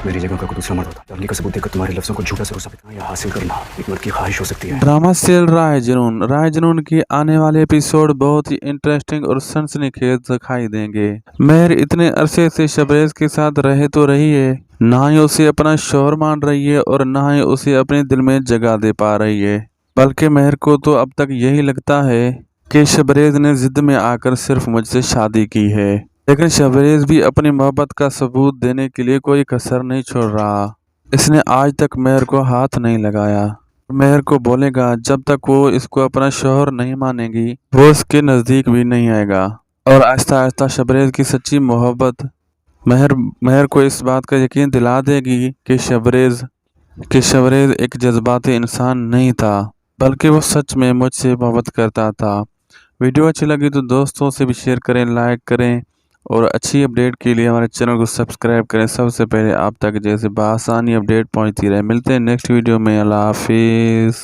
मेरी जगह का कोई दूसरा मर्द होता, डालने का सबूत देकर तुम्हारे लफ्जों को झूठा से साबित करना या हासिल करना एक मर्द की ख्वाहिश हो सकती है। ड्रामा सीरियल राय जुनून की आने वाले एपिसोड बहुत ही इंटरेस्टिंग और सनसनीखेज दिखाई देंगे। मेहर इतने अरसे से शबरेज के साथ रहे तो रही है, ना ही उसे अपना शौहर मान रही है और ना ही उसे अपने दिल में जगह दे पा रही है, बल्कि मेहर को तो अब तक यही लगता है कि शबरेज ने जिद में आकर सिर्फ मुझसे शादी की है। लेकिन शबरेज भी अपनी मोहब्बत का सबूत देने के लिए कोई कसर नहीं छोड़ रहा। इसने आज तक मेहर को हाथ नहीं लगाया। मेहर को बोलेगा जब तक वो इसको अपना शौहर नहीं मानेगी वो इसके नज़दीक भी नहीं आएगा। और आहिस्ता आहिस्ता शबरेज की सच्ची मोहब्बत मेहर को इस बात का यकीन दिला देगी कि शबरेज एक जज्बाती इंसान नहीं था, बल्कि वो सच में मुझसे मोहब्बत करता था। वीडियो अच्छी लगी तो दोस्तों से भी शेयर करें, लाइक करें और अच्छी अपडेट के लिए हमारे चैनल को सब्सक्राइब करें। सबसे पहले आप तक जैसे बआसानी अपडेट पहुंचती रहे। मिलते हैं नेक्स्ट वीडियो में। अल्लाह हाफिज़।